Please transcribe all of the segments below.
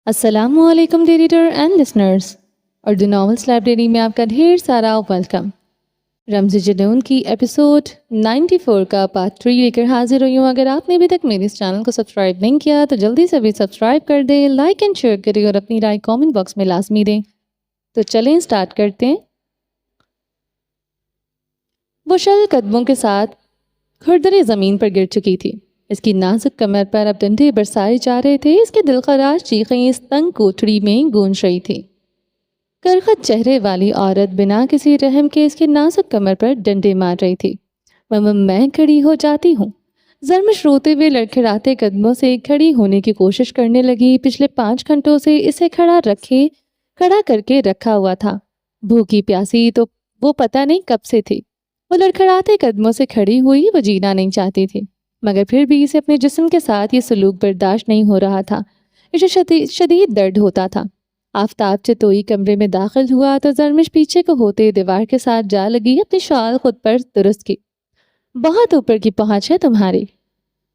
السلام علیکم reader and listeners, Urdu novels library میں آپ کا ڈھیر سارا ویلکم۔ رمز جنون کی ایپیسوڈ 94 کا پارٹ 3 لے کر حاضر ہوئی ہوں۔ اگر آپ نے ابھی تک میرے اس چینل کو سبسکرائب نہیں کیا تو جلدی سے بھی سبسکرائب کر دیں، لائک اینڈ شیئر کریں اور اپنی رائے کامنٹ باکس میں لازمی دیں۔ تو چلیں سٹارٹ کرتے ہیں۔ وہ شل قدموں کے ساتھ کھردرے زمین پر گر چکی تھی۔ اس کی نازک کمر پر اب ڈنڈے برسائے جا رہے تھے۔ اس کے دلخراش چیخیں اس تنگ کوٹڑی میں گونج رہی تھی۔ کرخت چہرے والی عورت بنا کسی رحم کے اس کے نازک کمر پر ڈنڈے مار رہی تھی۔ میں کھڑی ہو جاتی ہوں۔ زرمش روتے ہوئے لڑکھڑاتے قدموں سے کھڑی ہونے کی کوشش کرنے لگی۔ پچھلے 5 گھنٹوں سے اسے کھڑا کر کے رکھا ہوا تھا۔ بھوکی پیاسی تو وہ پتہ نہیں کب سے تھی۔ وہ لڑکھڑاتے قدموں سے کھڑی ہوئی، وہ جینا نہیں چاہتی تھی، مگر پھر بھی اسے اپنے جسم کے ساتھ یہ سلوک برداشت نہیں ہو رہا تھا۔ اسے شدید درد ہوتا تھا۔ آفتاب چتوئی کمرے میں داخل ہوا تو زرمش پیچھے کو ہوتے دیوار کے ساتھ جا لگی، اپنی شال خود پر درست کی۔ بہت اوپر کی پہنچ ہے تمہاری،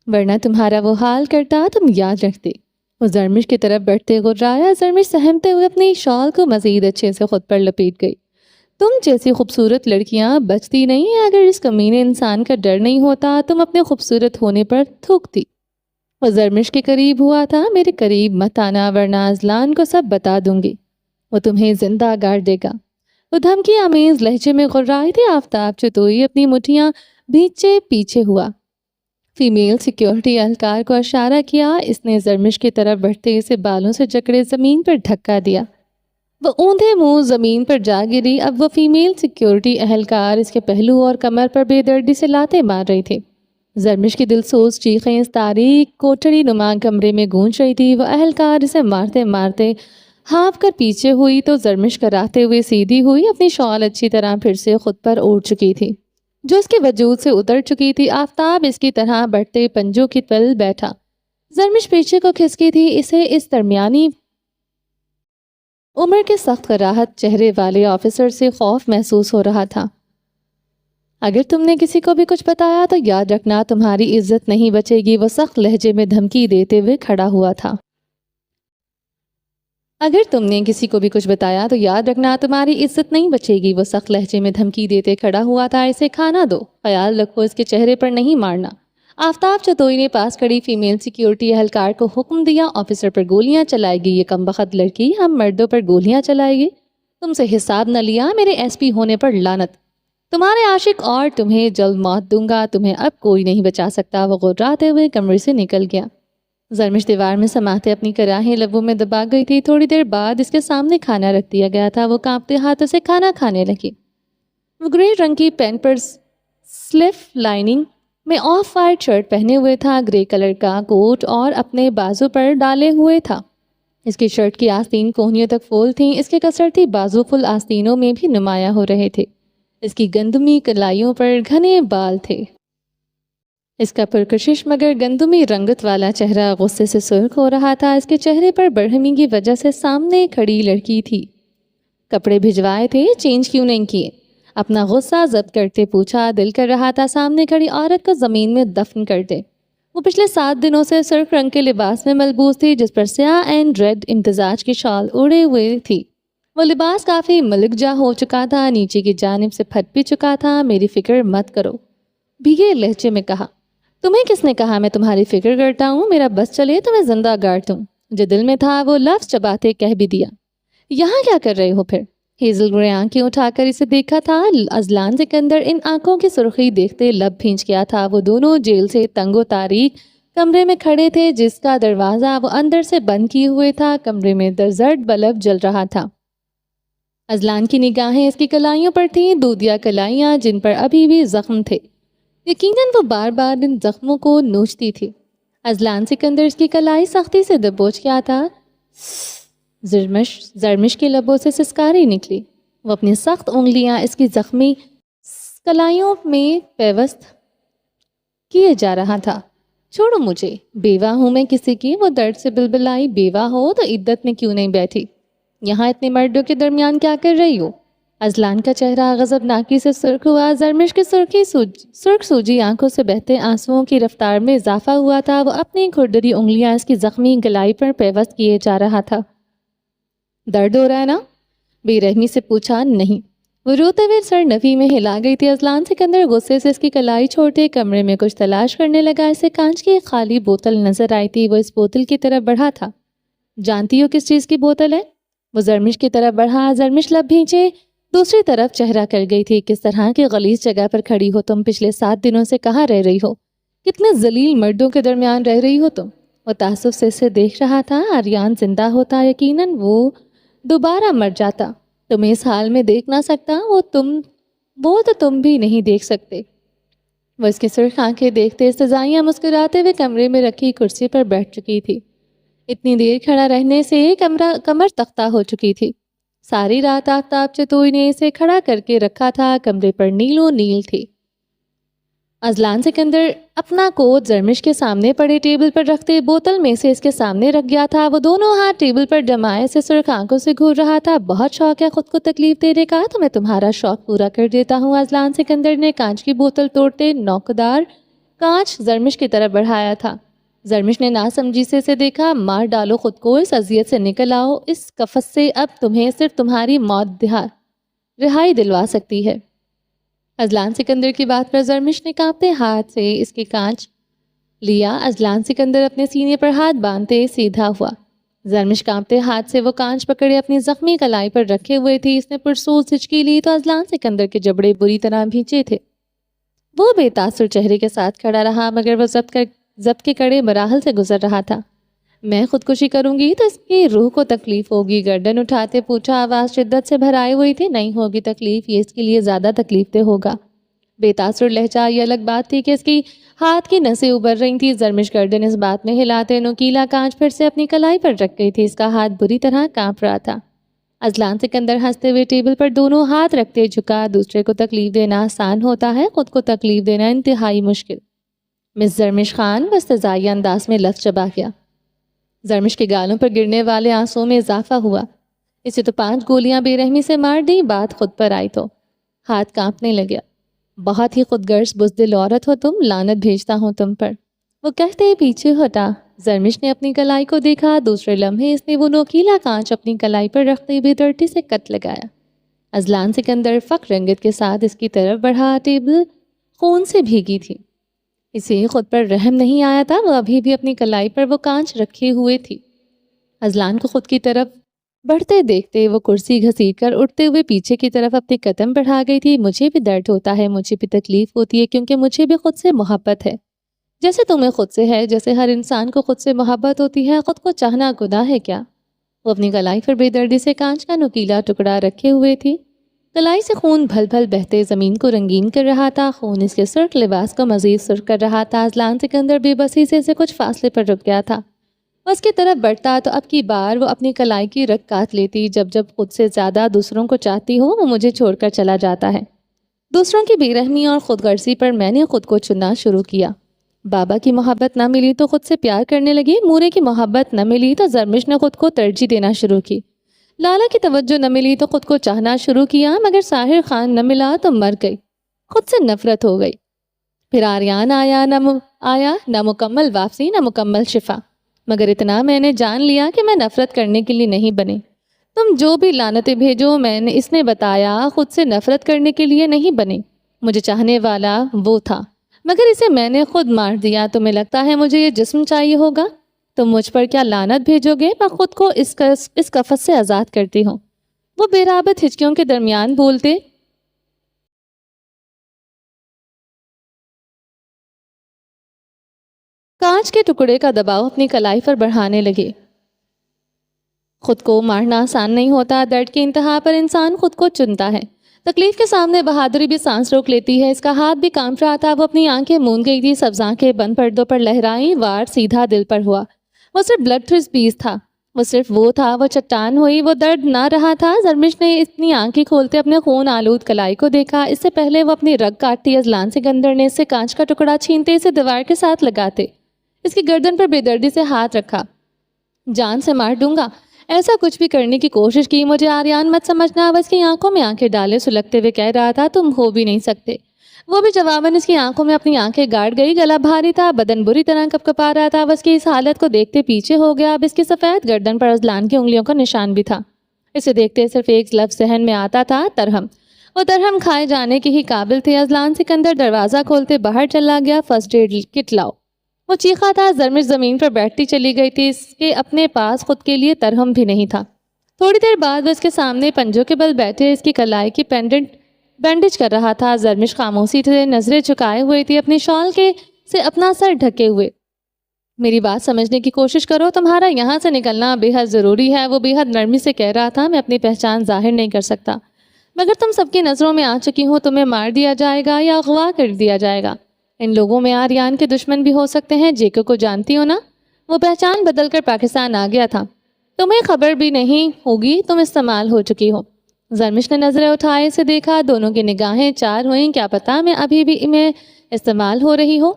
ورنہ تمہارا وہ حال کرتا تم یاد رکھتے۔ وہ زرمش کی طرف بڑھتے غرایا۔ زرمش سہمتے ہوئے اپنی شال کو مزید اچھے سے خود پر لپیٹ گئی۔ تم جیسی خوبصورت لڑکیاں بچتی نہیں ہیں۔ اگر اس کمینے انسان کا ڈر نہیں ہوتا تم اپنے خوبصورت ہونے پر تھوکتی۔ وہ زرمش کے قریب ہوا تھا۔ میرے قریب مت آنا ورنہ ازلان کو سب بتا دوں گی، وہ تمہیں زندہ گاڑ دے گا۔ وہ دھمکی آمیز لہجے میں غرائی تھی۔ آفتاب چتوئی اپنی مٹھیاں بھیچے پیچھے ہوا۔ فیمیل سیکیورٹی اہلکار کو اشارہ کیا۔ اس نے زرمش کی طرف بڑھتے اسے بالوں سے جکڑے زمین پر دھکا دیا۔ وہ اوندھے منہ زمین پر جا گری۔ اب وہ فیمیل سیکیورٹی اہلکار اس کے پہلو اور کمر پر بے دردی سے لاتے مار رہی تھی۔ زرمش کی دلسوز چیخیں اس تاریک کوٹڑی نما کمرے میں گونج رہی تھی۔ وہ اہلکار اسے مارتے مارتے ہانپ کر پیچھے ہوئی تو زرمش کراتے ہوئے سیدھی ہوئی۔ اپنی شال اچھی طرح پھر سے خود پر اوڑھ چکی تھی، جو اس کے وجود سے اتر چکی تھی۔ آفتاب اس کی طرح بڑھتے پنجوں کی تل بیٹھا۔ زرمش پیچھے کو کھسکی تھی۔ اسے اس درمیانی عمر کے سخت کراہت چہرے والے آفیسر سے خوف محسوس ہو رہا تھا۔ اگر تم نے کسی کو بھی کچھ بتایا تو یاد رکھنا تمہاری عزت نہیں بچے گی، وہ سخت لہجے میں دھمکی دیتے ہوئے کھڑا ہوا تھا۔ اگر تم نے کسی کو بھی کچھ بتایا تو یاد رکھنا تمہاری عزت نہیں بچے گی، وہ سخت لہجے میں دھمکی دیتے کھڑا ہوا تھا۔ اسے کھانا دو، خیال رکھو اس کے چہرے پر نہیں مارنا۔ آفتاب چتوئی نے پاس کھڑی فیمیل سیکیورٹی اہلکار کو حکم دیا۔ آفیسر پر گولیاں چلائے گی یہ کمبخت لڑکی، ہم مردوں پر گولیاں چلائے گی؟ تم سے حساب نہ لیا، میرے ایس پی ہونے پر لعنت، تمہارے عاشق اور تمہیں جلد موت دوں گا، تمہیں اب کوئی نہیں بچا سکتا۔ وہ غراتے ہوئے کمرے سے نکل گیا۔ زرمش دیوار میں سماتے اپنی کراہیں لبوں میں دبا گئی تھی۔ تھوڑی دیر بعد اس کے سامنے کھانا رکھ دیا گیا تھا۔ وہ کانپتے ہاتھوں سے کھانا کھانے لگی۔ وہ گرے رنگ کی پینٹ پر سلف لائننگ میں آف وائٹ شرٹ پہنے ہوئے تھا، گرے کلر کا کوٹ اور اپنے بازو پر ڈالے ہوئے تھا۔ اس کی شرٹ کی آستین کوہنیوں تک فول تھیں۔ اس کے کسرتی بازو فل آستینوں میں بھی نمایاں ہو رہے تھے۔ اس کی گندمی کلائیوں پر گھنے بال تھے۔ اس کا پرکشش مگر گندمی رنگت والا چہرہ غصے سے سرخ ہو رہا تھا۔ اس کے چہرے پر برہمی کی وجہ سے سامنے کھڑی لڑکی تھی۔ کپڑے بھجوائے تھے، چینج کیوں نہیں کیے؟ اپنا غصہ ضبط کرتے پوچھا۔ دل کر رہا تھا سامنے کھڑی عورت کو زمین میں دفن کر دے۔ وہ پچھلے 7 دنوں سے سرخ رنگ کے لباس میں ملبوس تھی، جس پر سیاہ اینڈ ریڈ امتزاج کی شال اڑے ہوئے تھی۔ وہ لباس کافی ملک جا ہو چکا تھا، نیچے کی جانب سے پھٹ بھی چکا تھا۔ میری فکر مت کرو، بھیگے لہجے میں کہا۔ تمہیں کس نے کہا میں تمہاری فکر کرتا ہوں؟ میرا بس چلے تو میں زندہ گاڑ دوں۔ جو دل میں تھا وہ لفظ چباتے کہہ بھی دیا۔ یہاں کیا کر رہے ہو پھر؟ ہیزل گرے آنکھیں اٹھا کر اسے دیکھا تھا۔ ازلان سکندر ان آنکھوں کی سرخی دیکھتے لب بھینچ گیا تھا۔ وہ دونوں جیل سے تنگ و تاریک کمرے میں کھڑے تھے، جس کا دروازہ وہ اندر سے بند کیے ہوئے تھا۔ کمرے میں درزرد بلب جل رہا تھا۔ ازلان کی نگاہیں اس کی کلائیوں پر تھیں، دودھیا کلائیاں جن پر ابھی بھی زخم تھے۔ یقیناً وہ بار بار ان زخموں کو نوچتی تھی۔ ازلان سکندر اس کی کلائی سختی سے دبوچ گیا تھا۔ زرمش کے لبوں سے سسکاری نکلی۔ وہ اپنی سخت انگلیاں اس کی زخمی کلائیوں میں پیوست کیے جا رہا تھا۔ چھوڑو مجھے، بیوہ ہوں میں کسی کی۔ وہ درد سے بلبلائی۔ بیوہ ہو تو عدت میں کیوں نہیں بیٹھی؟ یہاں اتنے مردوں کے درمیان کیا کر رہی ہو؟ ازلان کا چہرہ غضبناکی سے سرخ ہوا. زرمش کی سرخ سوجی آنکھوں سے بہتے آنسوؤں کی رفتار میں اضافہ ہوا تھا. وہ اپنی کھردری انگلیاں اس کی زخمی گلائی پر پیوست کیے جا رہا تھا. درد ہو رہا ہے نا؟ بے رحمی سے پوچھا. نہیں. وہ روتے ہوئے سر نفی میں ہلا گئی تھی. ازلان سکندر غصے سے اس کی کلائی چھوڑتے کمرے میں کچھ تلاش کرنے لگا. اسے کانچ کی ایک خالی بوتل نظر آئی تھی. وہ اس بوتل کی طرف بڑھا تھا. جانتی ہو کس چیز کی بوتل ہے؟ وہ زرمش کی طرف بڑھا. زرمش لب بھینچے دوسری طرف چہرہ کر گئی تھی. کس طرح کی غلیظ جگہ پر کھڑی ہو تم؟ پچھلے 7 دنوں سے کہاں رہ رہی ہو؟ کتنے ذلیل مردوں کے درمیان رہ رہی ہو تم؟ وہ تعصب سے اسے دیکھ رہا تھا. آریان زندہ ہوتا یقیناً وہ دوبارہ مر جاتا. تمہیں اس حال میں دیکھ نہ سکتا. وہ تو تم بھی نہیں دیکھ سکتے. وہ اس کی سرخ آنکھیں دیکھتے استضائیہ مسکراتے ہوئے کمرے میں رکھی کرسی پر بیٹھ چکی تھی. اتنی دیر کھڑا رہنے سے کمر تختہ ہو چکی تھی. ساری رات آفتاب چتوئی نے اسے کھڑا کر کے رکھا تھا. کمرے پر نیلو نیل تھی. ازلان سکندر اپنا کوٹ زرمش کے سامنے پڑے ٹیبل پر رکھتے بوتل میں سے اس کے سامنے رکھ گیا تھا. وہ دونوں ہاتھ ٹیبل پر جمائے سے سرخ آنکھوں سے گھور رہا تھا. بہت شوق ہے خود کو تکلیف دینے کا تو میں تمہارا شوق پورا کر دیتا ہوں. ازلان سکندر نے کانچ کی بوتل توڑتے نوکدار کانچ زرمش کی طرف بڑھایا تھا. زرمش نے ناسمجھی سے اسے دیکھا. مار ڈالو خود کو. اس اذیت سے نکل آؤ. اس قفس سے اب تمہیں صرف تمہاری موت رہائی دلوا سکتی ہے. ازلان سکندر کی بات پر زرمش نے کانپتے ہاتھ سے اس کی کانچ لیا. ازلان سکندر اپنے سینے پر ہاتھ باندھتے سیدھا ہوا. زرمش کانپتے ہاتھ سے وہ کانچ پکڑے اپنی زخمی کلائی پر رکھے ہوئے تھی. اس نے پرسوز ہچکی لی تو ازلان سکندر کے جبڑے بری طرح بھینچے تھے. وہ بے تاثر چہرے کے ساتھ کھڑا رہا مگر وہ ضبط کے کڑے مراحل سے گزر رہا تھا. میں خودکشی کروں گی تو اس کی روح کو تکلیف ہوگی. گردن اٹھاتے پوچھا. آواز شدت سے بھرائی ہوئی تھی. نہیں ہوگی تکلیف. یہ اس کے لیے زیادہ تکلیف دہ ہوگا. بے تاثر لہجہ. یہ الگ بات تھی کہ اس کی ہاتھ کی نسیں ابھر رہی تھی. زرمش گردن اس بات میں ہلاتے نوکیلا کانچ پھر سے اپنی کلائی پر رکھ گئی تھی. اس کا ہاتھ بری طرح کانپ رہا تھا. ازلان سکندر ہنستے ہوئے ٹیبل پر دونوں ہاتھ رکھتے جھکا. دوسرے کو تکلیف دینا آسان ہوتا ہے, خود کو تکلیف دینا انتہائی مشکل. مس زرمش خان استضائی انداز میں لفظ چبا گیا. زرمش کے گالوں پر گرنے والے آنسوؤں میں اضافہ ہوا. اسے تو 5 گولیاں بے رحمی سے مار دی. بات خود پر آئی تو ہاتھ کانپنے لگا. بہت ہی خود غرض بزدل عورت ہو تم. لعنت بھیجتا ہوں تم پر. وہ کہتے پیچھے ہٹا. زرمش نے اپنی کلائی کو دیکھا. دوسرے لمحے اس نے وہ نوکیلا کانچ اپنی کلائی پر رکھتے بے دردی سے کٹ لگایا. ازلان سکندر فخر رنگت کے ساتھ اس کی طرف بڑھا. ٹیبل خون سے بھیگی تھی. اسے خود پر رحم نہیں آیا تھا. وہ ابھی بھی اپنی کلائی پر وہ کانچ رکھے ہوئے تھی. ازلان کو خود کی طرف بڑھتے دیکھتے وہ کرسی گھسیٹ کر اٹھتے ہوئے پیچھے کی طرف اپنے قدم بڑھا گئی تھی. مجھے بھی درد ہوتا ہے, مجھے بھی تکلیف ہوتی ہے کیونکہ مجھے بھی خود سے محبت ہے جیسے تمہیں خود سے ہے, جیسے ہر انسان کو خود سے محبت ہوتی ہے. خود کو چاہنا گناہ ہے کیا؟ وہ اپنی کلائی پر بے دردی سے کانچ کا نوکیلا ٹکڑا رکھے ہوئے تھی. کلائی سے خون بھل بھل بہتے زمین کو رنگین کر رہا تھا. خون اس کے سرخ لباس کو مزید سرخ کر رہا تھا. ازلان سکندر بے بسی سے اسے کچھ فاصلے پر رک گیا تھا. وہ اس کی طرف بڑھتا تو اب کی بار وہ اپنی کلائی کی رگ کاٹ لیتی. جب خود سے زیادہ دوسروں کو چاہتی ہو وہ مجھے چھوڑ کر چلا جاتا ہے. دوسروں کی بے رحمی اور خود غرضی پر میں نے خود کو چننا شروع کیا. بابا کی محبت نہ ملی تو خود سے پیار کرنے لگی. مورے کی محبت نہ ملی تو زرمش نے خود کو ترجیح دینا شروع کی. لالا کی توجہ نہ ملی تو خود کو چاہنا شروع کیا. مگر ساحر خان نہ ملا تو مر گئی. خود سے نفرت ہو گئی. پھر آریان آیا نہ مکمل واپسی نہ مکمل شفا. مگر اتنا میں نے جان لیا کہ میں نفرت کرنے کے لیے نہیں بنے. تم جو بھی لعنتیں بھیجو اس نے بتایا خود سے نفرت کرنے کے لیے نہیں بنے. مجھے چاہنے والا وہ تھا مگر اسے میں نے خود مار دیا. تمہیں لگتا ہے مجھے یہ جسم چاہیے ہوگا؟ تم مجھ پر کیا لعنت بھیجو گے؟ میں خود کو اس قفس سے آزاد کرتی ہوں. وہ بے رابط ہچکیوں کے درمیان بولتے. کانچ کے ٹکڑے کا دباؤ اپنی کلائی پر بڑھانے لگے. خود کو مارنا آسان نہیں ہوتا. درد کی انتہا پر انسان خود کو چنتا ہے. تکلیف کے سامنے بہادری بھی سانس روک لیتی ہے. اس کا ہاتھ بھی کانپ رہا تھا. وہ اپنی آنکھیں موند گئی تھی. سبز آنکھیں بند پردوں پر لہرائیں. وار سیدھا دل پر ہوا. وہ صرف بلڈ تھرس بیس تھا. وہ صرف وہ تھا. وہ چٹان ہوئی. وہ درد نہ رہا تھا. زرمش نے اتنی آنکھیں کھولتے اپنے خون آلود کلائی کو دیکھا. اس سے پہلے وہ اپنی رگ کاٹتی. ازلان سکندر نے اس سے کانچ کا ٹکڑا چھینتے اسے دیوار کے ساتھ لگاتے اس کی گردن پر بے دردی سے ہاتھ رکھا. جان سے مار دوں گا. ایسا کچھ بھی کرنے کی کوشش کی، مجھے آریان مت سمجھنا۔ وہ اس کی آنکھوں میں آنکھیں ڈالے سلگتے ہوئے کہہ رہا تھا، تم ہو بھی نہیں سکتے۔ وہ بھی جواباً اس کی آنکھوں میں اپنی آنکھیں گاڑ گئی، گلا بھاری تھا، بدن بری طرح کپکپا رہا تھا۔ وہ اس کی اس حالت کو دیکھتے پیچھے ہو گیا۔ اب اس کی سفید گردن پر اذلان کی انگلیوں کا نشان بھی تھا۔ اسے دیکھتے صرف ایک لفظ ذہن میں آتا تھا، ترہم۔ وہ ترہم کھائے جانے کے ہی قابل تھے۔ اذلان سکندر دروازہ کھولتے باہر چلا گیا۔ فرسٹ ایڈ کٹ لاؤ، وہ چیخا تھا۔ زرمش زمین پر بیٹھتی چلی گئی تھی، اس کے اپنے پاس خود کے لیے ترہم بھی نہیں تھا۔ تھوڑی دیر بعد وہ اس کے سامنے پنجوں کے بل بیٹھے اس کی کلائی کی بینڈیج کر رہا تھا۔ زرمش خاموشی سے نظریں جھکائے ہوئے تھی، اپنی شال سے اپنا سر ڈھکے ہوئے۔ میری بات سمجھنے کی کوشش کرو، تمہارا یہاں سے نکلنا بے حد ضروری ہے، وہ بے حد نرمی سے کہہ رہا تھا۔ میں اپنی پہچان ظاہر نہیں کر سکتا، مگر تم سب کی نظروں میں آ چکی ہوں۔ تمہیں مار دیا جائے گا یا اغوا کر دیا جائے گا۔ ان لوگوں میں آریان کے دشمن بھی ہو سکتے ہیں۔ جیکو کو جانتی ہو نا؟ وہ پہچان بدل کر پاکستان آ گیا تھا۔ تمہیں خبر بھی نہیں ہوگی، تم استعمال ہو چکی ہو۔ زرمش نے نظریں اٹھائے سے دیکھا، دونوں کی نگاہیں چار ہوئیں۔ کیا پتا میں ابھی بھی میں استعمال ہو رہی ہو؟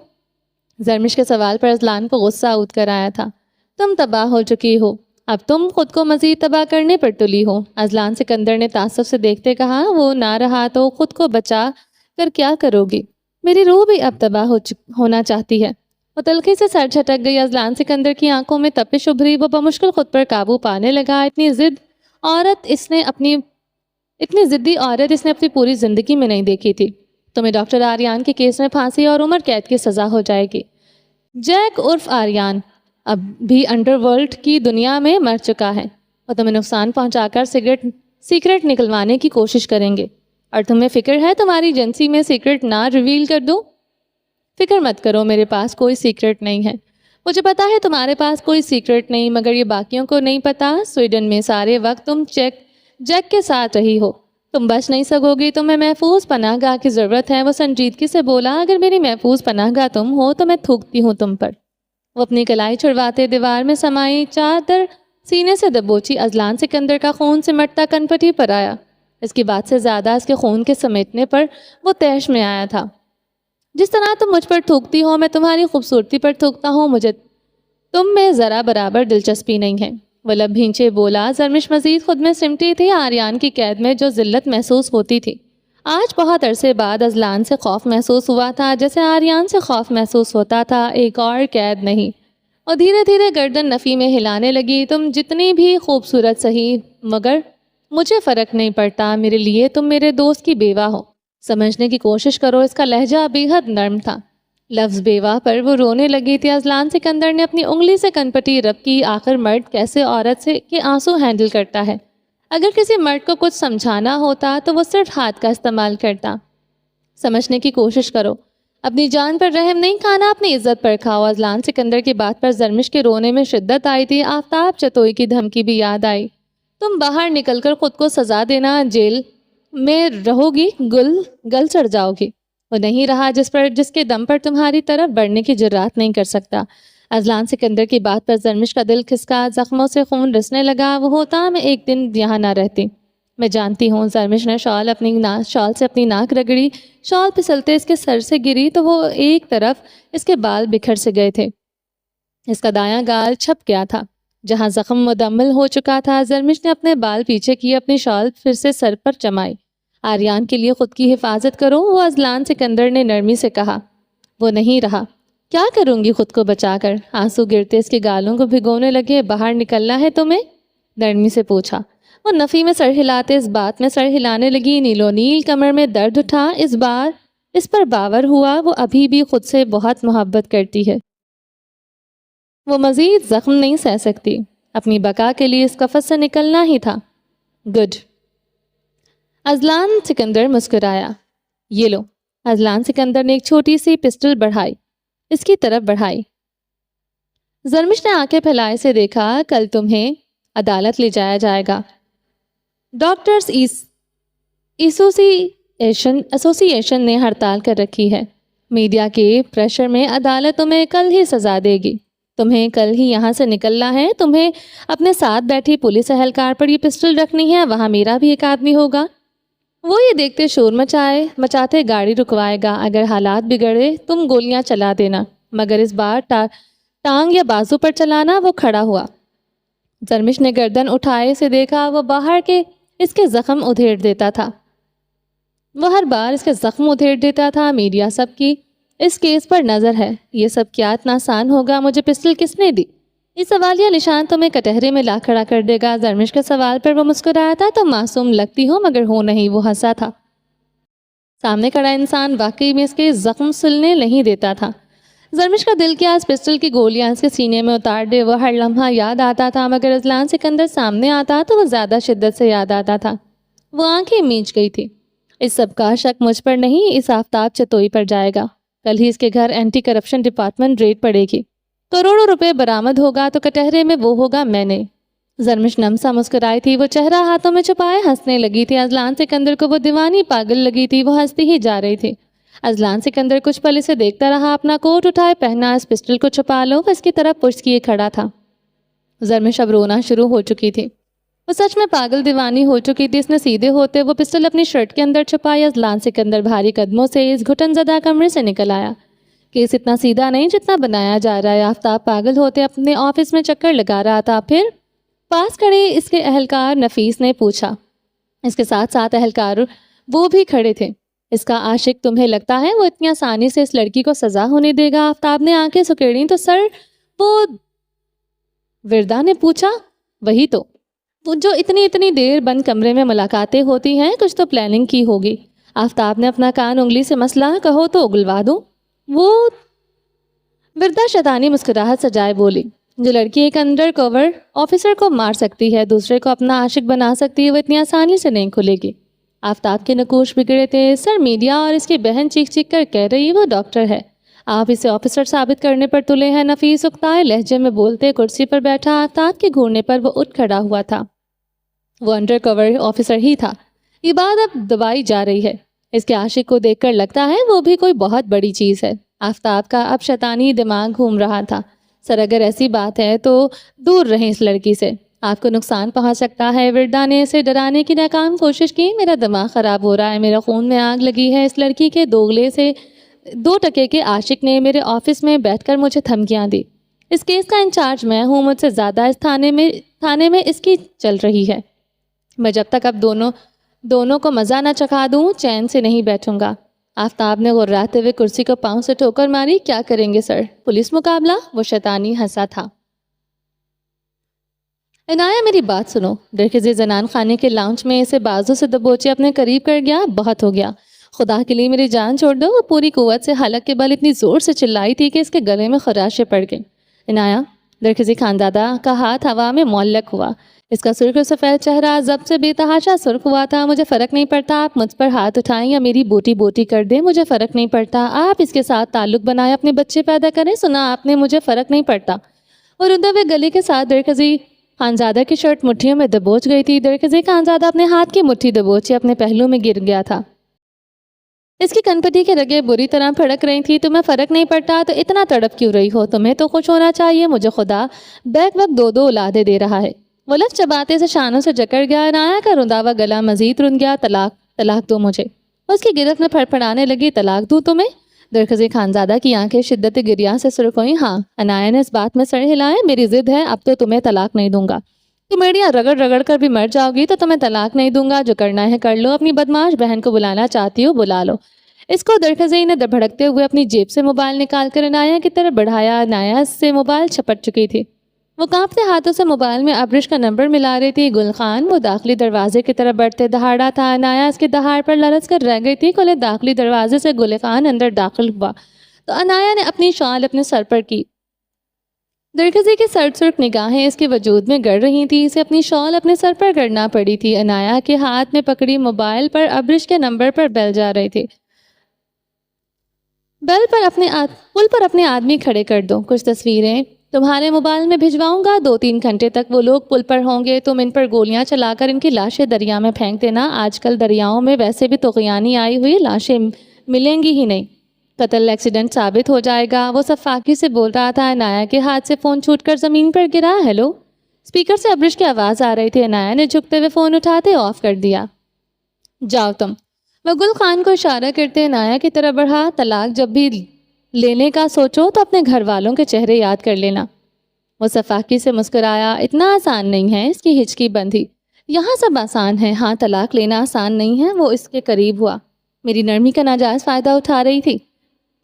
زرمش کے سوال پر اذلان کو غصہ اٹھ کر آیا تھا۔ تم تباہ ہو چکی ہو، اب تم خود کو مزید تباہ کرنے پر تلی ہو۔ اذلان سکندر نے تعصب سے دیکھتے کہا، وہ نہ رہا تو خود کو بچا کر کیا کرو گی؟ میری روح بھی اب تباہ ہونا چاہتی ہے۔ وہ تلخی سے سر جھٹک گئی۔ اذلان سکندر کی آنکھوں میں تپش ابھری۔ وہ بمشکل خود پر قابو پانے لگا۔ اتنی ضدی عورت اس نے اپنی پوری زندگی میں نہیں دیکھی تھی۔ تمہیں ڈاکٹر آریان کے کیس میں پھانسی اور عمر قید کی سزا ہو جائے گی۔ جیک عرف آریان اب بھی انڈر ورلڈ کی دنیا میں مر چکا ہے۔ وہ تمہیں نقصان پہنچا کر سیکرٹ نکلوانے کی کوشش کریں گے، اور تمہیں فکر ہے تمہاری ایجنسی میں سیکرٹ نہ ریویل کر دوں؟ فکر مت کرو، میرے پاس کوئی سیکرٹ نہیں ہے۔ مجھے پتا ہے تمہارے پاس کوئی سیکرٹ نہیں، مگر یہ باقیوں کو نہیں پتا۔ سویڈن میں سارے وقت تم جیک کے ساتھ رہی ہو، تم بچ نہیں سکو گی۔ تمہیں محفوظ پناہ گاہ کی ضرورت ہے۔ وہ سنجیدگی سے بولا، اگر میری محفوظ پناہ گاہ تم ہو تو میں تھوکتی ہوں تم پر۔ وہ اپنی کلائی چھڑواتے دیوار میں سمائی چادر سینے سے دبوچی۔ اذلان سکندر کا خون سمٹتا کنپٹی پر آیا۔ اس کی بات سے زیادہ اس کے خون کے سمیٹنے پر وہ طیش میں آیا تھا۔ جس طرح تم مجھ پر تھوکتی ہو، میں تمہاری خوبصورتی پر تھوکتا ہوں۔ مجھے تم میں ذرا برابر دلچسپی نہیں ہے، وہ لب بھینچے بولا۔ زرمش مزید خود میں سمٹی تھی۔ آریان کی قید میں جو ذلت محسوس ہوتی تھی، آج بہت عرصے بعد اذلان سے خوف محسوس ہوا تھا، جیسے آریان سے خوف محسوس ہوتا تھا، ایک اور قید نہیں۔ اور دھیرے دھیرے گردن نفی میں ہلانے لگی۔ تم جتنی بھی خوبصورت سہی، مگر مجھے فرق نہیں پڑتا، میرے لیے تم میرے دوست کی بیوہ ہو۔ سمجھنے کی کوشش کرو، اس کا لہجہ بے حد نرم تھا۔ لفظ بیوہ پر وہ رونے لگی تھی۔ اذلان سکندر نے اپنی انگلی سے کنپٹی رب کی۔ آخر مرد کیسے عورت کے آنسو ہینڈل کرتا ہے؟ اگر کسی مرد کو کچھ سمجھانا ہوتا تو وہ صرف ہاتھ کا استعمال کرتا۔ سمجھنے کی کوشش کرو، اپنی جان پر رحم نہیں کھانا، اپنی عزت پر کھاؤ۔ اذلان سکندر کی بات پر زرمش کے رونے میں شدت آئی تھی۔ آفتاب چتوئی کی دھمکی بھی یاد آئی، تم باہر نکل کر خود کو سزا دینا، جیل میں رہو گی، گل چڑھ جاؤ گی۔ وہ نہیں رہا جس کے دم پر تمہاری طرف بڑھنے کی جرات نہیں کر سکتا۔ اذلان سکندر کی بات پر زرمش کا دل کھسکا، زخموں سے خون رسنے لگا۔ وہ ہوتا میں ایک دن یہاں نہ رہتی۔ میں جانتی ہوں۔ زرمش نے شال سے اپنی ناک رگڑی۔ شال پھسلتے اس کے سر سے گری تو وہ ایک طرف اس کے بال بکھر سے گئے تھے۔ اس کا دایاں گال چھپ گیا تھا جہاں زخم مدمل ہو چکا تھا۔ زرمش نے اپنے بال پیچھے کیے، اپنی شال پھر سے سر پر جمائی۔ آریان کے لیے خود کی حفاظت کرو، وہ اذلان سکندر نے نرمی سے کہا۔ وہ نہیں رہا۔ کیا کروں گی خود کو بچا کر؟ آنسو گرتے اس کے گالوں کو بھگونے لگے۔ باہر نکلنا ہے تمہیں؟ نرمی سے پوچھا۔ وہ نفی میں سر ہلاتے اس بات میں سر ہلانے لگی۔ نیلو نیل کمر میں درد اٹھا۔ اس پر باور ہوا وہ ابھی بھی خود سے بہت محبت کرتی ہے۔ وہ مزید زخم نہیں سہ سکتی۔ اپنی بقا کے لیے اس قفس سے نکلنا ہی تھا۔ گڈ۔ اذلان سکندر مسکرایا۔ یہ لو۔ اذلان سکندر نے ایک چھوٹی سی پسٹل اس کی طرف بڑھائی۔ زرمش نے آنکھیں پھیلائے سے دیکھا۔ کل تمہیں عدالت لے جایا جائے گا۔ ڈاکٹرز ایسوسی ایشن نے ہڑتال کر رکھی ہے۔ میڈیا کے پریشر میں عدالت تمہیں کل ہی سزا دے گی۔ تمہیں کل ہی یہاں سے نکلنا ہے۔ تمہیں اپنے ساتھ بیٹھی پولیس اہلکار پر یہ پسٹل رکھنی ہے۔ وہاں میرا بھی ایک آدمی ہوگا۔ وہ یہ دیکھتے شور مچاتے گاڑی رکوائے گا۔ اگر حالات بگڑے تم گولیاں چلا دینا، مگر اس بار ٹانگ یا بازو پر چلانا۔ وہ کھڑا ہوا۔ زرمش نے گردن اٹھائے سے دیکھا، وہ باہر کے اس کے زخم ادھیڑ دیتا تھا، وہ ہر بار اس کے زخم ادھیڑ دیتا تھا۔ میڈیا سب کی اس کیس پر نظر ہے، یہ سب کیا اتنا آسان ہوگا؟ مجھے پسٹل کس نے دی؟ یہ سوالیہ نشان تمہیں کٹہرے میں لا کھڑا کر دے گا۔ زرمش کے سوال پر وہ مسکرایا تھا، تم معصوم لگتی ہو مگر ہو نہیں۔ وہ ہنسا تھا۔ سامنے کھڑا انسان واقعی میں اس کے زخم سلنے نہیں دیتا تھا۔ زرمش کا دل کیا اس پسٹل کی گولیاں اس کے سینے میں اتار دے۔ وہ ہر لمحہ یاد آتا تھا، مگر اذلان سکندر سامنے آتا تو وہ زیادہ شدت سے یاد آتا تھا۔ وہ آنکھیں میچ گئی تھی۔ اس سب کا شک مجھ پر نہیں، اس آفتاب چتوئی پر جائے گا۔ کل ہی اس کے گھر اینٹی کرپشن ڈپارٹمنٹ ریڈ پڑے گی، کروڑوں روپے برآمد ہوگا تو کٹہرے میں وہ ہوگا میں نے۔ زرمش نم سا مسکرائی تھی، وہ چہرہ ہاتھوں میں چھپائے ہنسنے لگی تھی۔ اذلان سکندر کو وہ دیوانی پاگل لگی تھی، وہ ہنستی ہی جا رہی تھی۔ اذلان سکندر کچھ پل اسے دیکھتا رہا، اپنا کوٹ اٹھائے پہنا، اس پسٹل کو چھپا لو، وہ اس کی طرف پشت کیے کھڑا تھا۔ زرمش اب رونا شروع ہو چکی تھی، وہ سچ میں پاگل دیوانی ہو چکی تھی۔ اس نے سیدھے ہوتے وہ پسٹل اپنی شرٹ کے اندر چھپائی۔ اذلان سکندر بھاری قدموں سے اس گھٹن زدہ کمرے سے نکل آیا۔ کیس اتنا سیدھا نہیں جتنا بنایا جا رہا ہے۔ آفتاب پاگل ہوتے اپنے آفس میں چکر لگا رہا تھا۔ پھر پاس کھڑے اس کے اہلکار نفیس نے پوچھا، اس کے ساتھ ساتھ اہلکار وہ بھی کھڑے تھے، اس کا عاشق تمہیں لگتا ہے وہ اتنی آسانی سے اس لڑکی کو سزا ہونے دے گا؟ آفتاب نے آنکھیں سکیڑیں تو سر وہ وردا نے پوچھا، وہی تو، وہ جو اتنی دیر بند کمرے میں ملاقاتیں ہوتی ہیں، کچھ تو پلاننگ کی ہوگی۔ آفتاب نے اپنا کان انگلی سے مسلا، کہو تو اگلوا دوں۔ وہ وردا شیطانی مسکراہٹ سجائے بولی، جو لڑکی ایک انڈر کور آفیسر کو مار سکتی ہے، دوسرے کو اپنا عاشق بنا سکتی ہے، وہ اتنی آسانی سے نہیں کھلے گی۔ آفتاب کے نقوش بگڑے تھے۔ سر میڈیا اور اس کی بہن چیخ چیخ کر کہہ رہی وہ ڈاکٹر ہے، آپ اسے آفیسر ثابت کرنے پر تلے ہیں۔ نفیس اکتائے لہجے میں بولتے کرسی پر بیٹھا۔ آفتاب کے گھورنے پر وہ اٹھ کھڑا ہوا تھا۔ وہ انڈر کور آفیسر ہی تھا، یہ بات اب دبائی جا رہی ہے۔ اس کے عاشق کو دیکھ کر لگتا ہے وہ بھی کوئی بہت بڑی چیز ہے۔ آفتاب کا اب شیطانی دماغ گھوم رہا تھا۔ سر اگر ایسی بات ہے تو دور رہیں اس لڑکی سے، آپ کو نقصان پہنچ سکتا ہے۔ وردا نے اسے ڈرانے کی ناکام کوشش کی۔ میرا دماغ خراب ہو رہا ہے، میرا خون میں آگ لگی ہے۔ اس لڑکی کے دوگلے سے 2 ٹکے کے عاشق نے میرے آفس میں بیٹھ کر مجھے دھمکیاں دی۔ اس کیس کا انچارج میں ہوں، مجھ سے زیادہ اس تھانے میں اس کی چل رہی ہے۔ میں جب تک اب دونوں کو مزہ نہ چکھا دوں چین سے نہیں بیٹھوں گا۔ آفتاب نے غراتے ہوئے کرسی کو پاؤں سے ٹھوکر ماری۔ کیا کریں گے سر، پولیس مقابلہ؟ وہ شیطانی ہنسا تھا۔ عنایہ میری بات سنو۔ درخزی زنان خانے کے لاؤنج میں اسے بازو سے دبوچے اپنے قریب کر گیا۔ بہت ہو گیا، خدا کے لیے میری جان چھوڑ دو۔ وہ پوری قوت سے حلق کے بل اتنی زور سے چلائی تھی کہ اس کے گلے میں خراشیں پڑ گئیں۔ عنایہ، درخزی خاندادہ کا ہاتھ ہوا میں معلق ہوا۔ اس کا سرخ و سفید چہرہ ضبط سے بے تحاشا سرخ ہوا تھا۔ مجھے فرق نہیں پڑتا آپ مجھ پر ہاتھ اٹھائیں یا میری بوٹی بوٹی کر دیں، مجھے فرق نہیں پڑتا۔ آپ اس کے ساتھ تعلق بنائے اپنے بچے پیدا کریں، سنا آپ نے؟ مجھے فرق نہیں پڑتا۔ اور رندے ہوئے گلے کے ساتھ درخزی خانزادہ کی شرٹ مٹھیوں میں دبوچ گئی تھی۔ درخزی خانزادہ اپنے ہاتھ کی مٹھی دبوچے اپنے پہلو میں گر گیا تھا۔ اس کی کنپٹی کے رگیں بری طرح پھڑک رہی تھی۔ تمہیں فرق نہیں پڑتا تو اتنا تڑپ کیوں رہی ہو؟ تمہیں تو خوش ہونا چاہیے، مجھے خدا بیک وقت 2 اولادیں دے رہا ہے۔ وہ لفظ چباتے سے شانوں سے جکڑ گیا۔ عنایہ کا رندا ہوا گلا مزید رن گیا۔ طلاق دو مجھے۔ اس کی گرفت میں پھڑپڑانے لگی۔ طلاق دوں تمہیں؟ درخزی خانزادہ کی آنکھیں شدت گریہ سے سرخ ہوئیں۔ ہاں، عنایہ نے اس بات میں سر ہلایا، میری ضد ہے، اب تو تمہیں طلاق نہیں دوں گا۔ تم ایڑیاں رگڑ رگڑ کر بھی مر جاؤ گی تو تمہیں طلاق نہیں دوں گا۔ جو کرنا ہے کر لو، اپنی بدمعاش بہن کو بلانا چاہتی ہو بلا لو۔ اس کو درخزی نے بھڑکتے ہوئے اپنی جیب سے موبائل نکال کر عنایہ کی طرف بڑھایا۔ عنایہ سے موبائل چھپٹ چکی تھی، وہ کانپتے ہاتھوں سے موبائل میں ابرش کا نمبر ملا رہی تھی۔ گل خان وہ داخلی دروازے کی طرف بڑھتے دہاڑا تھا۔ عنایہ اس کے دہاڑ پر لرز کر رہ گئی تھی۔ کھلے داخلی دروازے سے گل خان اندر داخل ہوا تو عنایہ نے اپنی شال اپنے سر پر کی۔ درخزی کی سرد سرخ نگاہیں اس کے وجود میں گڑ رہی تھی، اسے اپنی شال اپنے سر پر گڑنا پڑی تھی۔ عنایہ کے ہاتھ میں پکڑی موبائل پر ابرش کے نمبر پر بیل جا رہی تھی۔ پل پر اپنے آدمی کھڑے کر دو، کچھ تصویریں تمہارے موبائل میں بھجواؤں گا۔ 2-3 گھنٹے تک وہ لوگ پل پر ہوں گے، تم ان پر گولیاں چلا کر ان کی لاشیں دریا میں پھینک دینا۔ آج کل دریاؤں میں ویسے بھی طغیانی آئی ہوئی، لاشیں ملیں گی ہی نہیں، قتل ایکسیڈنٹ ثابت ہو جائے گا۔ وہ سفاکی سے بول رہا تھا۔ عنایہ کے ہاتھ سے فون چھوٹ کر زمین پر گرا۔ ہیلو، اسپیکر سے ابرش کی آواز آ رہی تھی۔ عنایہ نے جھکتے ہوئے فون اٹھاتے آف کر دیا۔ جاؤ تم، وہ گل خان کو اشارہ کرتے عنایہ کی طرف بڑھا۔ طلاق جب بھی لینے کا سوچو تو اپنے گھر والوں کے چہرے یاد کر لینا۔ وہ صفاقی سے مسکرایا، اتنا آسان نہیں ہے، اس کی ہچکی بندھی، یہاں سب آسان ہے، ہاں طلاق لینا آسان نہیں ہے۔ وہ اس کے قریب ہوا، میری نرمی کا ناجائز فائدہ اٹھا رہی تھی،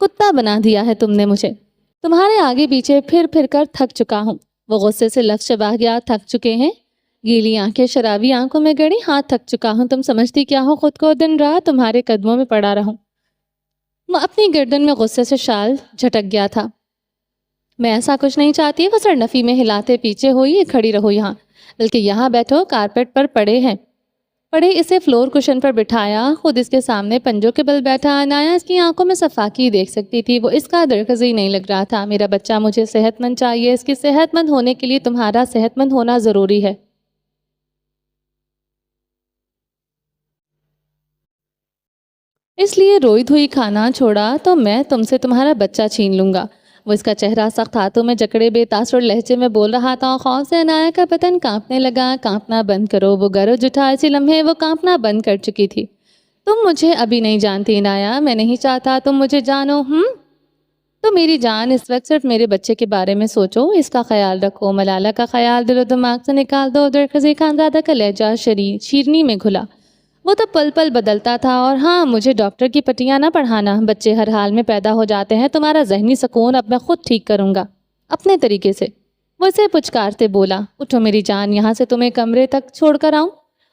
کتا بنا دیا ہے تم نے مجھے، تمہارے آگے پیچھے پھر پھر کر تھک چکا ہوں۔ وہ غصے سے لفظ چبا گیا، تھک چکے ہیں؟ گیلی آنکھیں شرابی آنکھوں میں گڑی، ہاں تھک چکا ہوں، تم سمجھتی کیا ہو خود کو، دن رات تمہارے قدموں میں پڑا رہوں۔ وہ اپنی گردن میں غصے سے شال جھٹک گیا تھا۔ میں ایسا کچھ نہیں چاہتی، وہ سر نفی میں ہلاتے پیچھے ہوئی، کھڑی رہو یہاں، بلکہ یہاں بیٹھو، کارپیٹ پر پڑے ہیں۔ پڑے اسے فلور کشن پر بٹھایا، خود اس کے سامنے پنجوں کے بل بیٹھا۔ عنایا اس کی آنکھوں میں صفاقی دیکھ سکتی تھی، وہ اس کا درخزی نہیں لگ رہا تھا۔ میرا بچہ مجھے صحت مند چاہیے، اس کی صحت مند ہونے کے لیے تمہارا صحت مند ہونا ضروری ہے۔ اس لیے روئی دھوئی کھانا چھوڑا تو میں تم سے تمہارا بچہ چھین لوں گا۔ وہ اس کا چہرہ سخت ہاتھوں میں جکڑے بے تاثر لہجے میں بول رہا تھا، خوف سے عنایا کا بدن کانپنے لگا۔ کانپنا بند کرو، وہ گرج اٹھا، اسی لمحے وہ کانپنا بند کر چکی تھی۔ تم مجھے ابھی نہیں جانتی عنایا، میں نہیں چاہتا تم مجھے جانو۔ تو میری جان اس وقت صرف میرے بچے کے بارے میں سوچو، اس کا خیال رکھو۔ ملالہ کا خیال دل و دماغ سے نکال دو۔ درخزی خانزادہ کا لہجہ شیرنی میں گھلا، وہ تو پل پل بدلتا تھا۔ اور ہاں، مجھے ڈاکٹر کی پٹیاں نہ پڑھانا، بچے ہر حال میں پیدا ہو جاتے ہیں، تمہارا ذہنی سکون اب میں خود ٹھیک کروں گا اپنے طریقے سے۔ وہ اسے پچکارتے بولا، اٹھو میری جان، یہاں سے تمہیں کمرے تک چھوڑ کر آؤں۔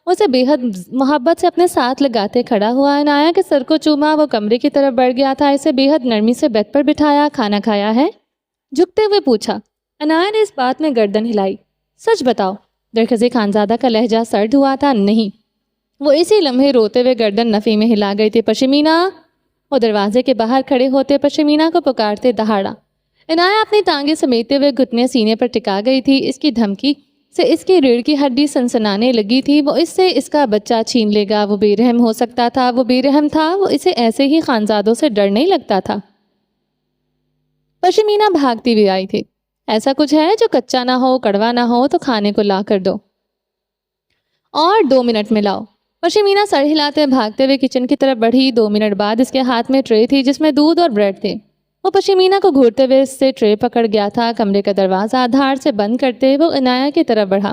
وہ اسے بے حد محبت سے اپنے ساتھ لگاتے کھڑا ہوا، عنایا کے سر کو چوما، وہ کمرے کی طرف بڑھ گیا تھا، اسے بے حد نرمی سے بیڈ پر بٹھایا۔ کھانا کھایا ہے؟ جھکتے ہوئے پوچھا۔ عنایا نے اس بات میں گردن ہلائی۔ سچ بتاؤ۔ درخزی خانزادہ کا لہجہ سرد ہوا تھا۔ نہیں۔ وہ اسی لمحے روتے ہوئے گردن نفی میں ہلا گئی تھی۔ پشمینہ! وہ دروازے کے باہر کھڑے ہوتے پشمینہ کو پکارتے دہاڑا۔ عنایا اپنی ٹانگیں سمیٹتے ہوئے گھٹنے سینے پر ٹکا گئی تھی، اس کی دھمکی سے اس کی ریڑھ کی ہڈی سنسنانے لگی تھی۔ وہ اس سے اس کا بچہ چھین لے گا، وہ بے رحم ہو سکتا تھا، وہ بے رحم تھا، وہ اسے ایسے ہی خانزادوں سے ڈر نہیں لگتا تھا۔ پشمینہ بھاگتی ہوئی آئی تھی۔ ایسا کچھ ہے جو کچا نہ ہو، کڑوا نہ ہو تو کھانے کو لا کر دو، اور 2 منٹ میں لاؤ۔ پشمینہ سر ہلاتے بھاگتے ہوئے کچن کی طرف بڑھی۔ 2 منٹ بعد اس کے ہاتھ میں ٹرے تھی جس میں دودھ اور بریڈ تھے۔ وہ پشمینہ کو گھورتے ہوئے اس سے ٹرے پکڑ گیا تھا۔ کمرے کا دروازہ دھاڑ سے بند کرتے وہ عنایا کی طرف بڑھا،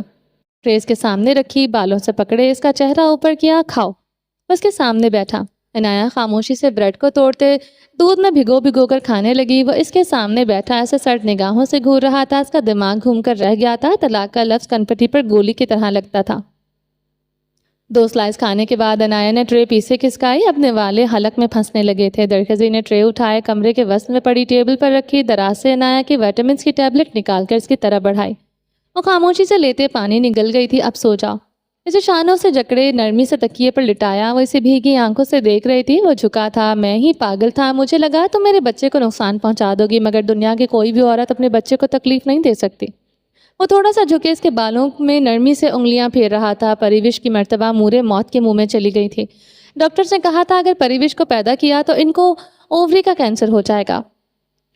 ٹرے اس کے سامنے رکھی، بالوں سے پکڑے، اس کا چہرہ اوپر کیا، کھاؤ۔ وہ اس کے سامنے بیٹھا۔ عنایا خاموشی سے بریڈ کو توڑتے دودھ میں بھگو بھگو کر کھانے لگی۔ وہ اس کے سامنے بیٹھا ایسے سرد نگاہوں سے گھور رہا تھا، اس کا دماغ گھوم کر رہ گیا تھا۔ طلاق کا لفظ کنپٹی پر گولی کی طرح لگتا تھا۔ 2 سلائس کھانے کے بعد عنایا نے ٹرے پیچھے کھسکائی، اپنے والے حلق میں پھنسنے لگے تھے۔ درخزی نے ٹرے اٹھائے، کمرے کے وسط میں پڑی ٹیبل پر رکھی، دراز سے عنایا کی وائٹامنس کی ٹیبلٹ نکال کر اس کی طرف بڑھائی۔ وہ خاموشی سے لیتے پانی نگل گئی تھی۔ اب سو جاؤ۔ اسے شانوں سے جکڑے نرمی سے تکیے پر لٹایا۔ وہ اسے بھیگی آنکھوں سے دیکھ رہی تھی۔ وہ جھکا تھا۔ میں ہی پاگل تھا، مجھے لگا تم میرے بچے کو نقصان پہنچا دو گی، مگر دنیا کی کوئی بھی عورت اپنے بچے کو تکلیف نہیں دے سکتی۔ وہ تھوڑا سا جھکے اس کے بالوں میں نرمی سے انگلیاں پھیر رہا تھا۔ پریوش کی مرتبہ مورے موت کے منہ میں چلی گئی تھی۔ ڈاکٹر نے کہا تھا اگر پریوش کو پیدا کیا تو ان کو اووری کا کینسر ہو جائے گا،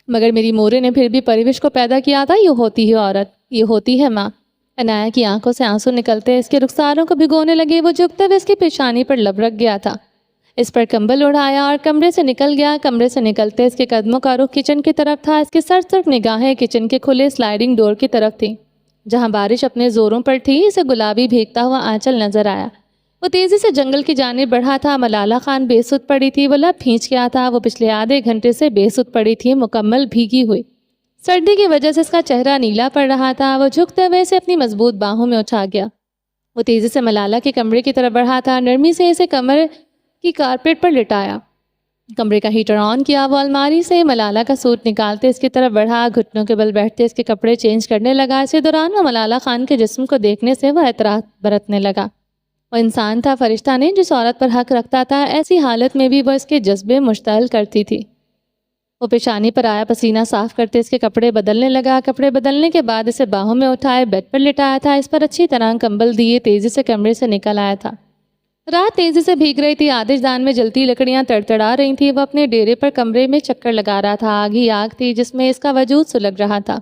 مگر میری مورے نے پھر بھی پریوش کو پیدا کیا تھا۔ یہ ہوتی ہے عورت، یہ ہوتی ہے ماں۔ عنایا کی آنکھوں سے آنسو نکلتے اس کے رخساروں کو بھگونے لگے۔ وہ جھکتے ہوئے اس کی پیشانی پر لب رکھ گیا تھا، اس پر کمبل اڑایا اور کمرے سے نکل گیا۔ کمرے سے نکلتے اس کے قدموں کا رخ کچن کی طرف تھا۔ اس کی سرسبز نگاہیں کچن کے کھلے سلائڈنگ ڈور کی طرف تھیں جہاں بارش اپنے زوروں پر تھی۔ اسے گلابی بھیگتا ہوا آنچل نظر آیا۔ وہ تیزی سے جنگل کی جانب بڑھا تھا۔ ملالہ خان بے سود پڑی تھی، وہ لب کھینچ گیا تھا۔ وہ پچھلے آدھے گھنٹے سے بے سود پڑی تھی، مکمل بھیگی ہوئی۔ سردی کی وجہ سے اس کا چہرہ نیلا پڑ رہا تھا۔ وہ جھکتے ہوئے اسے اپنی مضبوط باہوں میں اٹھا گیا۔ وہ تیزی سے ملالہ کے کمرے کی طرف بڑھا تھا، نرمی سے اسے کمرے کی کارپیٹ پر لٹایا، کمرے کا ہیٹر آن کیا۔ وہ الماری سے ملالہ کا سوٹ نکالتے اس کی طرف بڑھا، گھٹنوں کے بل بیٹھتے اس کے کپڑے چینج کرنے لگا۔ اسی دوران وہ ملالہ خان کے جسم کو دیکھنے سے وہ اعتراض برتنے لگا۔ وہ انسان تھا، فرشتہ نہیں، جس عورت پر حق رکھتا تھا، ایسی حالت میں بھی وہ اس کے جذبے مشتعل کرتی تھی۔ وہ پیشانی پر آیا پسینہ صاف کرتے اس کے کپڑے بدلنے لگا۔ کپڑے بدلنے کے بعد اسے باہوں میں اٹھائے بیڈ پر لٹایا تھا، اس پر اچھی طرح کمبل دیے تیزی سے کمرے سے نکل آیا تھا۔ رات تیزی سے بھیگ رہی تھی، آتش دان میں جلتی لکڑیاں تڑتڑا رہی تھیں۔ وہ اپنے ڈیرے پر کمرے میں چکر لگا رہا تھا، آگ ہی آگ تھی جس میں اس کا وجود سلگ رہا تھا۔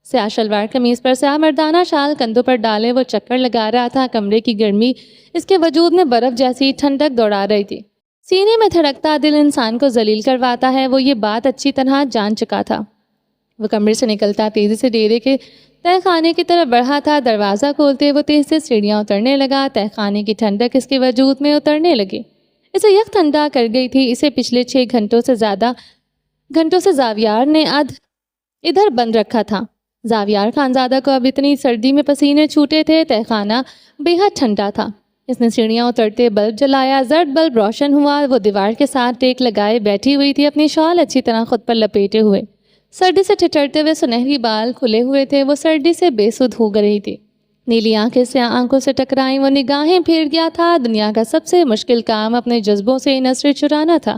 سیاہ شلوار قمیض پر سیاہ مردانہ شال کندھوں پر ڈالے وہ چکر لگا رہا تھا۔ کمرے کی گرمی اس کے وجود میں برف جیسی ٹھنڈک دوڑا رہی تھی۔ سینے میں دھڑکتا دل انسان کو ذلیل کرواتا ہے، وہ یہ بات اچھی طرح جان چکا تھا۔ وہ کمرے سے نکلتا تیزی سے ڈیرے کے تہ خانے کی طرف بڑھا تھا۔ دروازہ کھولتے وہ تیز سے سیڑھیاں اترنے لگا۔ تہ خانے کی ٹھنڈک اس کے وجود میں اترنے لگی، اسے یک ٹھنڈا کر گئی تھی۔ اسے پچھلے 6 گھنٹوں سے زاویار نے ادھر بند رکھا تھا۔ زاویار خانزادہ کو اب اتنی سردی میں پسینے چھوٹے تھے۔ تہ خانہ بے حد ٹھنڈا تھا۔ اس نے سیڑھیاں اترتے بلب جلایا، زرد بلب روشن ہوا۔ وہ دیوار کے ساتھ ٹیک لگائے بیٹھی ہوئی تھی، اپنی شال اچھی طرح خود پر لپیٹے ہوئے۔ سردی سے ٹھٹرتے ہوئے سنہری بال کھلے ہوئے تھے، وہ سردی سے بے سدھ ہو رہی تھی۔ نیلی آنکھیں سیاہ آنکھوں سے ٹکرائیں، وہ نگاہیں پھیر گیا تھا۔ دنیا کا سب سے مشکل کام اپنے جذبوں سے نظریں چرانا تھا۔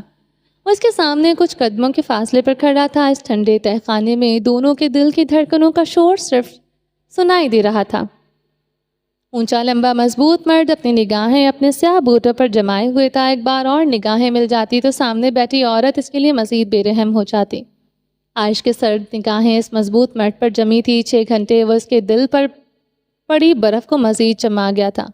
وہ اس کے سامنے کچھ قدموں کے فاصلے پر کھڑا تھا۔ اس ٹھنڈے تہ خانے میں دونوں کے دل کی دھڑکنوں کا شور صرف سنائی دے رہا تھا۔ اونچا لمبا مضبوط مرد اپنی نگاہیں اپنے سیاہ بوٹوں پر جمائے ہوئے تھا۔ ایک بار اور نگاہیں مل جاتی تو سامنے بیٹھی عورت اس کے لیے مزید بے رحم ہو جاتی۔ عائش کے سرد نگاہیں اس مضبوط مرد پر جمی تھی۔ 6 گھنٹے وہ اس کے دل پر پڑی برف کو مزید جما گیا تھا۔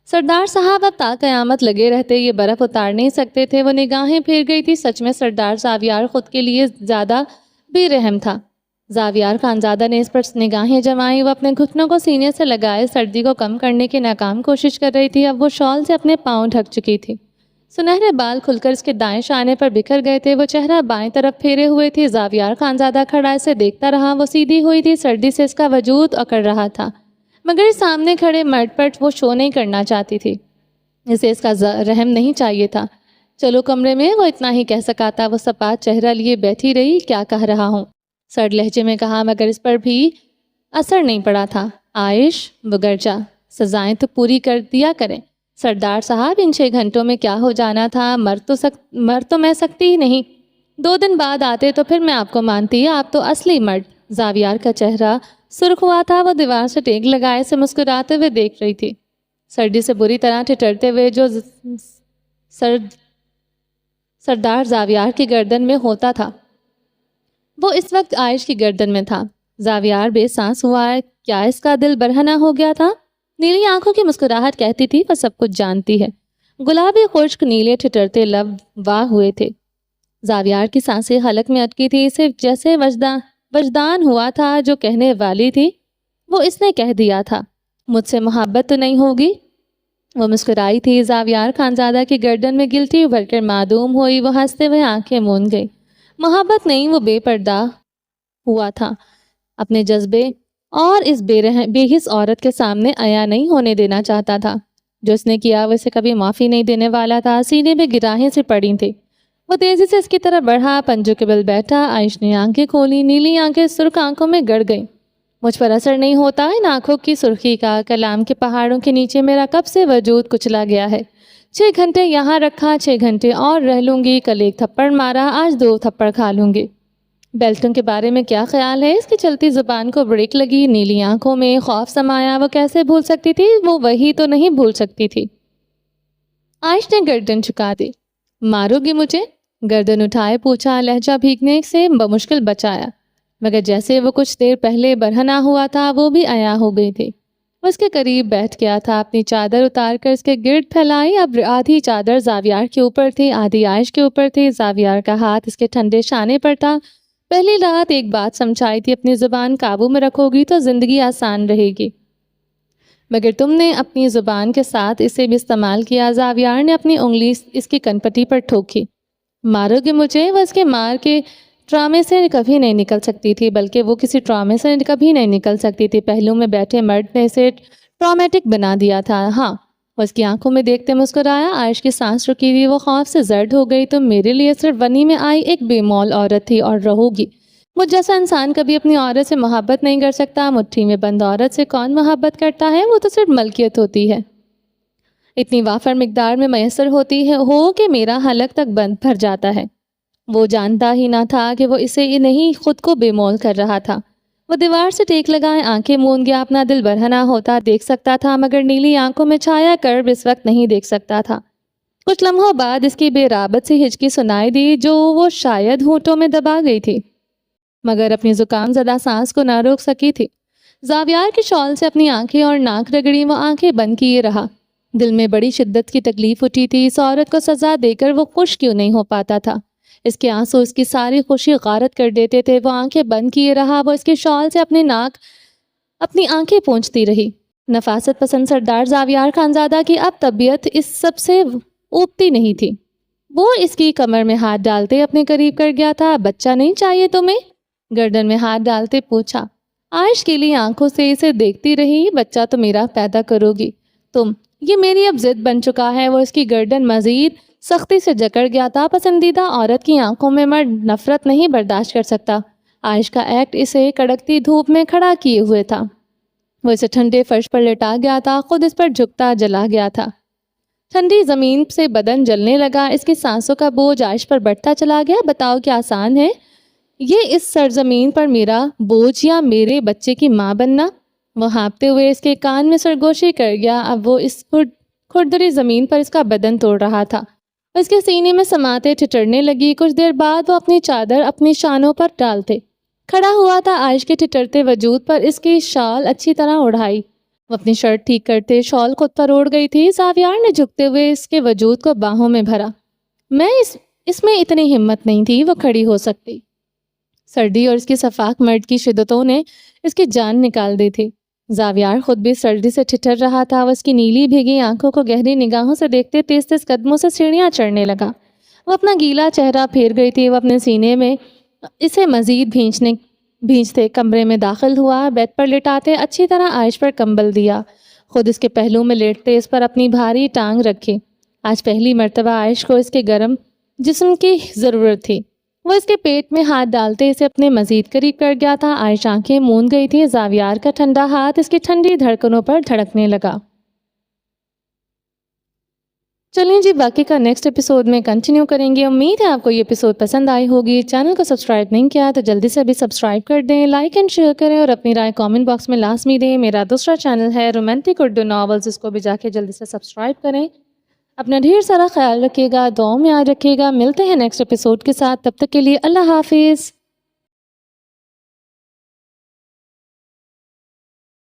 سردار صاحب اب تا قیامت لگے رہتے، یہ برف اتار نہیں سکتے تھے۔ وہ نگاہیں پھیر گئی تھی۔ سچ میں سردار زاویار خود کے لیے زیادہ بے رحم تھا۔ زاویار خانزادہ نے اس پر نگاہیں جمائیں، وہ اپنے گھٹنوں کو سینے سے لگائے سردی کو کم کرنے کی ناکام کوشش کر رہی تھی۔ اب وہ شال سے اپنے پاؤں ڈھک چکی تھی۔ سنہرے بال کھل کر اس کے دائیں شانے پر بکھر گئے تھے۔ وہ چہرہ بائیں طرف پھیرے ہوئے تھی۔ زاویار خانزادہ کھڑا اسے دیکھتا رہا۔ وہ سیدھی ہوئی تھی، سردی سے اس کا وجود اکڑ رہا تھا، مگر سامنے کھڑے مرد پر وہ شو نہیں کرنا چاہتی تھی۔ اسے اس کا رحم نہیں چاہیے تھا۔ چلو کمرے میں، وہ اتنا ہی کہہ سکا تھا۔ وہ سپاٹ چہرہ لیے بیٹھی رہی۔ کیا کہہ رہا ہوں، سرد لہجے میں کہا، مگر اس پر بھی اثر نہیں پڑا تھا۔ عائش، وہ گرجا، سزائیں تو پوری کر دیا کریں۔ سردار صاحب، ان 6 گھنٹوں میں کیا ہو جانا تھا؟ مر تو میں سکتی ہی نہیں۔ 2 دن بعد آتے تو پھر میں آپ کو مانتی۔ آپ تو اصلی مرد۔ زاویار کا چہرہ سرخ ہوا تھا۔ وہ دیوار سے ٹیک لگائے سے مسکراتے ہوئے دیکھ رہی تھی۔ سردی سے بری طرح ٹھٹرتے ہوئے جو سردار زاویار کی گردن میں ہوتا تھا وہ اس وقت عائش کی گردن میں تھا۔ زاویار بے سانس ہوا۔ کیا اس کا دل برہنہ ہو گیا تھا؟ نیلی آنکھوں کی مسکراہٹ کہتی تھی وہ سب کچھ جانتی ہے۔ گلابی خشک نیلے ٹھٹرتے لب واہ ہوئے تھے۔ زاویار کی سانسیں حلق میں اٹکی تھی۔ اسے جیسے وجدان ہوا تھا، جو کہنے والی تھی وہ اس نے کہہ دیا تھا۔ مجھ سے محبت تو نہیں ہوگی؟ وہ مسکرائی تھی۔ زاویار خانزادہ کی گردن میں گلٹی ابھر کر معدوم ہوئی۔ وہ ہنستے ہوئے آنکھیں موند گئی۔ محبت نہیں، وہ بے پردہ ہوا تھا۔ اپنے جذبے اور اس بے حس عورت کے سامنے عیاں نہیں ہونے دینا چاہتا تھا۔ جو اس نے کیا وہ اسے کبھی معافی نہیں دینے والا تھا۔ سینے میں گراہیں سے پڑی تھی۔ وہ تیزی سے اس کی طرف بڑھا، پنجوں کے بل بیٹھا۔ عائش نے آنکھیں کھولی، نیلی آنکھیں سرخ آنکھوں میں گڑ گئیں۔ مجھ پر اثر نہیں ہوتا ان آنکھوں کی سرخی کا؟ کلام کے پہاڑوں کے نیچے میرا کب سے وجود کچلا گیا ہے۔ 6 گھنٹے یہاں رکھا، 6 گھنٹے اور رہ لوں گی۔ کل 1 تھپڑ مارا، آج 2 تھپڑ کھا لوں گی۔ بیلٹوں کے بارے میں کیا خیال ہے؟ اس کی چلتی زبان کو بریک لگی۔ نیلی آنکھوں میں خوف سمایا۔ وہ کیسے بھول سکتی تھی؟ وہ وہی تو نہیں بھول سکتی تھی۔ عائش نے گردن جھکا دی۔ مارو گی مجھے؟ گردن اٹھائے پوچھا، لہجہ بھیگنے سے بمشکل بچایا، مگر جیسے وہ کچھ دیر پہلے برہنہ ہوا تھا وہ بھی عیاں ہو گئی تھی۔ وہ اس کے قریب بیٹھ گیا تھا، اپنی چادر اتار کر اس کے گرد پھیلائی۔ اب آدھی چادر زاویار کے اوپر تھی، آدھی عائش کے اوپر تھی۔ زاویار کا ہاتھ اس کے ٹھنڈے شانے پر تھا۔ پہلی رات ایک بات سمجھائی تھی، اپنی زبان قابو میں رکھو گی تو زندگی آسان رہے گی، مگر تم نے اپنی زبان کے ساتھ اسے بھی استعمال کیا۔ زاویار نے اپنی انگلی اس کی کنپٹی پر ٹھوکی۔ مارو گے مجھے؟ وہ اس کے مار کے ٹرامے سے کبھی نہیں نکل سکتی تھی، بلکہ وہ کسی ٹرامے سے کبھی نہیں نکل سکتی تھی۔ پہلو میں بیٹھے مرد نے اسے ٹرامیٹک بنا دیا تھا۔ ہاں، وہ اس کی آنکھوں میں دیکھتے مسکرایا۔ عائش کی سانس رکی ہوئی، وہ خوف سے زرد ہو گئی۔ تم میرے لیے صرف بنی میں آئی ایک بے مول عورت تھی اور رہو گی۔ مجھ جیسا انسان کبھی اپنی عورت سے محبت نہیں کر سکتا۔ مٹھی میں بند عورت سے کون محبت کرتا ہے؟ وہ تو صرف ملکیت ہوتی ہے، اتنی وافر مقدار میں میسر ہوتی ہے کہ میرا حلق تک بند بھر جاتا ہے۔ وہ جانتا ہی نہ تھا کہ وہ اسے نہیں خود کو بے مول کر رہا تھا۔ وہ دیوار سے ٹیک لگائے آنکھیں موند گیا۔ اپنا دل برہنہ ہوتا دیکھ سکتا تھا، مگر نیلی آنکھوں میں چھایا کرب اس وقت نہیں دیکھ سکتا تھا۔ کچھ لمحوں بعد اس کی بے رابط سی ہچکی سنائی دی، جو وہ شاید ہونٹوں میں دبا گئی تھی، مگر اپنی زکام زدہ سانس کو نہ روک سکی تھی۔ زاویار کی شال سے اپنی آنکھیں اور ناک رگڑی، وہ آنکھیں بند کیے رہا۔ دل میں بڑی شدت کی تکلیف اٹھی تھی۔ اس عورت کو سزا دے کر وہ خوش کیوں نہیں ہو پاتا تھا؟ اس کے آنسو اس کی ساری خوشی غارت کر دیتے تھے۔ وہ آنکھیں بند کیے رہا۔ وہ اس کی شال سے اپنی ناک اپنی آنکھیں پونچھتی رہی۔ نفاست پسند سردار زاویار خانزادہ کی اب طبیعت اس سب سے اوپتی نہیں تھی۔ وہ اس کی کمر میں ہاتھ ڈالتے اپنے قریب کر گیا تھا۔ بچہ نہیں چاہیے تمہیں؟ گردن میں ہاتھ ڈالتے پوچھا۔ عائش کے لیے آنکھوں سے اسے دیکھتی رہی۔ بچہ تو میرا پیدا کرو گی تم، یہ میری اب ضد بن چکا ہے۔ وہ اس کی گردن مزید سختی سے جکڑ گیا تھا۔ پسندیدہ عورت کی آنکھوں میں مرد نفرت نہیں برداشت کر سکتا۔ عائش کا ایکٹ اسے کڑکتی دھوپ میں کھڑا کیے ہوئے تھا۔ وہ اسے ٹھنڈے فرش پر لٹا گیا تھا، خود اس پر جھکتا جلا گیا تھا۔ ٹھنڈی زمین سے بدن جلنے لگا، اس کی سانسوں کا بوجھ عائش پر بڑھتا چلا گیا۔ بتاؤ کیا آسان ہے یہ اس سرزمین پر میرا بوجھ یا میرے بچے کی ماں بننا؟ وہ ہانپتے ہوئے اس کے کان میں سرگوشی کر گیا۔ اب وہ اس کھردری زمین پر اس کا بدن توڑ رہا تھا۔ اس کے سینے میں سماتے ٹھٹرنے لگی۔ کچھ دیر بعد وہ اپنی چادر اپنی شانوں پر ڈالتے کھڑا ہوا تھا۔ عائش کے ٹھٹرتے وجود پر اس کی شال اچھی طرح اڑھائی۔ وہ اپنی شرٹ ٹھیک کرتے شال خود پر اوڑھ گئی تھی۔ زاویار نے جھکتے ہوئے اس کے وجود کو باہوں میں بھرا۔ اس میں اتنی ہمت نہیں تھی وہ کھڑی ہو سکتی۔ سردی اور اس کی صفاق مرد کی شدتوں نے اس کی جان نکال دی تھی۔ زاویار خود بھی سردی سے ٹھٹر رہا تھا۔ وہ اس کی نیلی بھیگی آنکھوں کو گہری نگاہوں سے دیکھتے تیز تیز قدموں سے سیڑھیاں چڑھنے لگا۔ وہ اپنا گیلا چہرہ پھیر گئی تھی۔ وہ اپنے سینے میں اسے مزید بھینچتے کمرے میں داخل ہوا۔ بیڈ پر لٹاتے اچھی طرح عائش پر کمبل دیا، خود اس کے پہلو میں لیٹتے اس پر اپنی بھاری ٹانگ رکھی۔ آج پہلی مرتبہ عائش کو اس کے گرم جسم کی ضرورت تھی۔ وہ اس کے پیٹ میں ہاتھ ڈالتے اسے اپنے مزید قریب کر گیا تھا۔ عائش آنکھیں موند گئی تھی۔ زاویار کا ٹھنڈا ہاتھ اس کی ٹھنڈی دھڑکنوں پر دھڑکنے لگا۔ چلیں جی، باقی کا نیکسٹ ایپیسوڈ میں کنٹینیو کریں گے۔ امید ہے آپ کو یہ ایپیسوڈ پسند آئی ہوگی۔ چینل کو سبسکرائب نہیں کیا تو جلدی سے ابھی سبسکرائب کر دیں، لائک اینڈ شیئر کریں اور اپنی رائے کامنٹ باکس میں لازمی دیں۔ میرا دوسرا چینل ہے رومانٹک اردو ناولز، اس کو بھی جا کے جلدی سے سبسکرائب کریں۔ اپنا ڈھیر سارا خیال رکھیے گا، دعاؤں میں یاد رکھیے گا۔ ملتے ہیں نیکسٹ ایپیسوڈ کے ساتھ، تب تک کے لیے اللہ حافظ۔